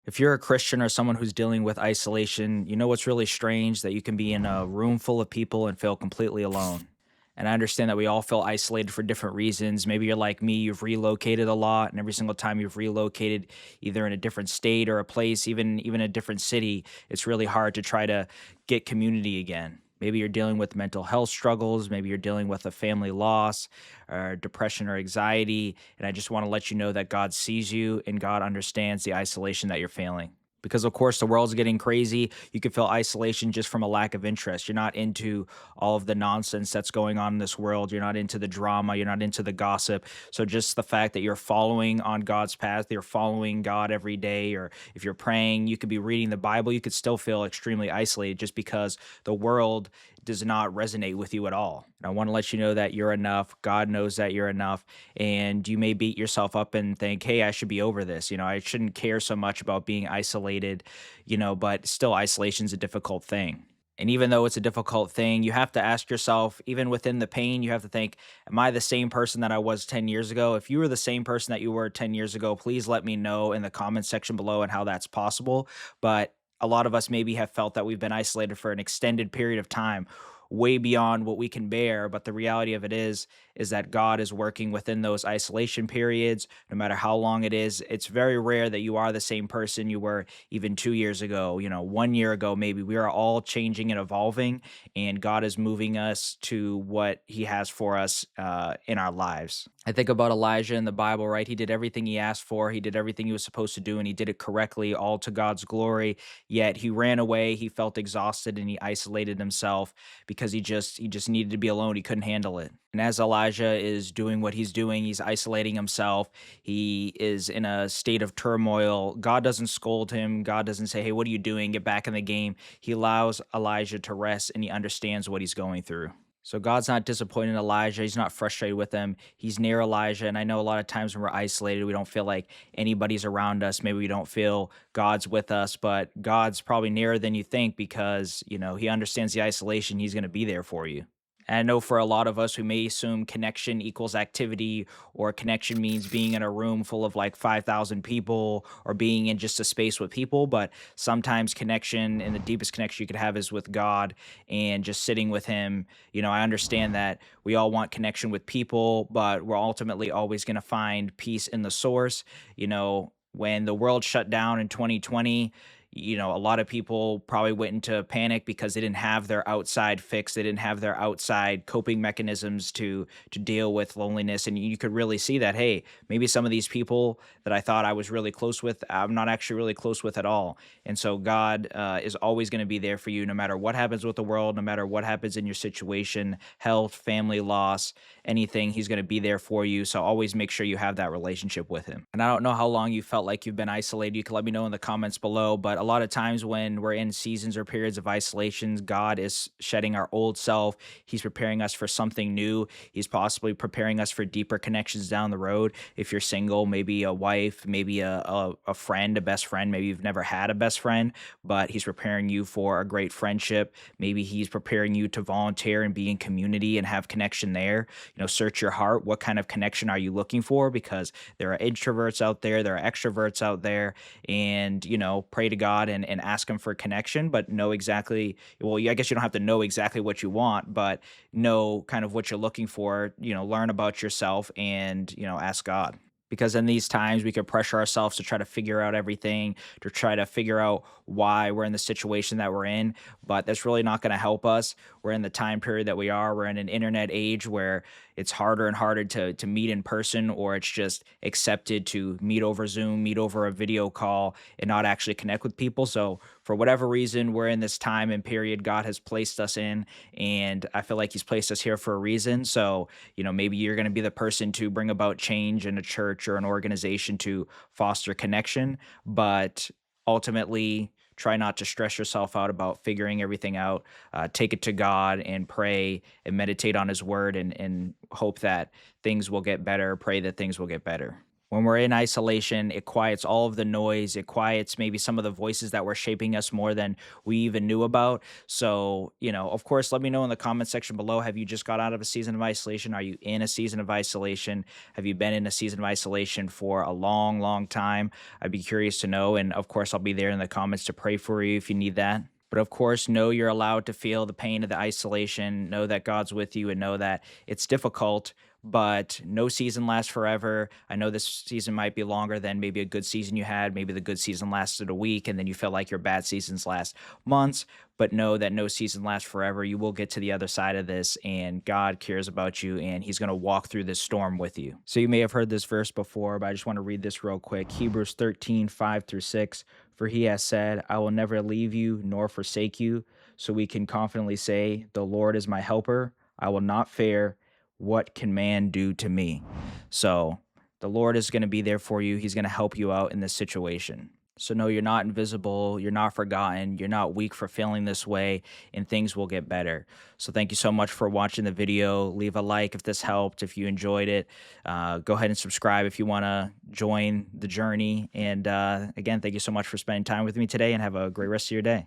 If you're a Christian or someone who's dealing with isolation, you know what's really strange that you can be in a room full of people and feel completely alone. And I understand that we all feel isolated for different reasons. Maybe you're like me, you've relocated a lot, and every single time you've relocated either in a different state or a place, even a different city, it's really hard to try to get community again. Maybe you're dealing with mental health struggles, maybe you're dealing with a family loss or depression or anxiety, and I just want to let you know that God sees you and God understands the isolation that you're feeling. Because, of course, the world's getting crazy. You could feel isolation just from a lack of interest. You're not into all of the nonsense that's going on in this world. You're not into the drama. You're not into the gossip. So, just the fact that you're following on God's path, you're following God every day, or if you're praying, you could be reading the Bible, you could still feel extremely isolated just because the world does not resonate with you at all. And I want to let you know that you're enough. God knows that you're enough. And you may beat yourself up and think, hey, I should be over this. I shouldn't care so much about being isolated, but still, isolation is a difficult thing. And even though it's a difficult thing, you have to ask yourself, even within the pain, you have to think, am I the same person that I was 10 years ago? If you were the same person that you were 10 years ago, please let me know in the comments section below and how that's possible. But a lot of us maybe have felt that we've been isolated for an extended period of time, way beyond what we can bear. But the reality of it is that God is working within those isolation periods, no matter how long it is. It's very rare that you are the same person you were even 2 years ago, 1 year ago, maybe. We are all changing and evolving, and God is moving us to what He has for us in our lives. I think about Elijah in the Bible, right? He did everything he asked for, he did everything he was supposed to do, and he did it correctly, all to God's glory. Yet he ran away, he felt exhausted, and he isolated himself because he just needed to be alone. He couldn't handle it. And as Elijah is doing what he's doing, he's isolating himself. He is in a state of turmoil. God doesn't scold him. God doesn't say, "Hey, what are you doing? Get back in the game." He allows Elijah to rest and he understands what he's going through. So God's not disappointed in Elijah. He's not frustrated with him. He's near Elijah. And I know a lot of times when we're isolated, we don't feel like anybody's around us. Maybe we don't feel God's with us, but God's probably nearer than you think because, he understands the isolation. He's going to be there for you. And I know for a lot of us, we may assume connection equals activity, or connection means being in a room full of like 5,000 people, or being in just a space with people. But sometimes connection, and the deepest connection you could have, is with God and just sitting with Him. I understand that we all want connection with people, but we're ultimately always going to find peace in the source. When the world shut down in 2020, a lot of people probably went into panic because they didn't have their outside fix. They didn't have their outside coping mechanisms to deal with loneliness. And you could really see that, hey, maybe some of these people that I thought I was really close with, I'm not actually really close with at all. And so God is always going to be there for you, no matter what happens with the world, no matter what happens in your situation, health, family loss, anything. He's going to be there for you. So always make sure you have that relationship with Him. And I don't know how long you felt like you've been isolated. You can let me know in the comments below. But a lot of times when we're in seasons or periods of isolations, God is shedding our old self. He's preparing us for something new. He's possibly preparing us for deeper connections down the road. If you're single, maybe a wife, maybe a friend, a best friend. Maybe you've never had a best friend, but He's preparing you for a great friendship. Maybe He's preparing you to volunteer and be in community and have connection there. Search your heart. What kind of connection are you looking for? Because there are introverts out there are extroverts out there, and pray to God and ask Him for connection, but know exactly, well, I guess you don't have to know exactly what you want, but know kind of what you're looking for. Learn about yourself and ask God. Because in these times, we could pressure ourselves to try to figure out everything, to try to figure out why we're in the situation that we're in. But that's really not going to help us. We're in the time period that we are. We're in an internet age where it's harder and harder to meet in person, or it's just accepted to meet over Zoom, meet over a video call, and not actually connect with people. So, for whatever reason, we're in this time and period God has placed us in. And I feel like He's placed us here for a reason. So, maybe you're going to be the person to bring about change in a church or an organization to foster connection. But ultimately, try not to stress yourself out about figuring everything out. Take it to God and pray and meditate on His word, and hope that things will get better. Pray that things will get better. When we're in isolation, it quiets all of the noise. It quiets maybe some of the voices that were shaping us more than we even knew about. So, of course, let me know in the comment section below. Have you just got out of a season of isolation? Are you in a season of isolation? Have you been in a season of isolation for a long, long time? I'd be curious to know. And of course, I'll be there in the comments to pray for you if you need that. But of course, know you're allowed to feel the pain of the isolation. Know that God's with you and know that it's difficult, but no season lasts forever. I know this season might be longer than maybe a good season you had. Maybe the good season lasted a week and then you felt like your bad seasons last months, but know that no season lasts forever. You will get to the other side of this and God cares about you and he's going to walk through this storm with you. So you may have heard this verse before, but I just want to read this real quick. Hebrews 13:5-6. For he has said, I will never leave you nor forsake you. So we can confidently say, the Lord is my helper. I will not fear. What can man do to me? So the Lord is going to be there for you. He's going to help you out in this situation. So know you're not invisible, you're not forgotten, you're not weak for feeling this way, and things will get better. So thank you so much for watching the video. Leave a like if this helped, if you enjoyed it. Go ahead and subscribe if you want to join the journey. And again, thank you so much for spending time with me today, and have a great rest of your day.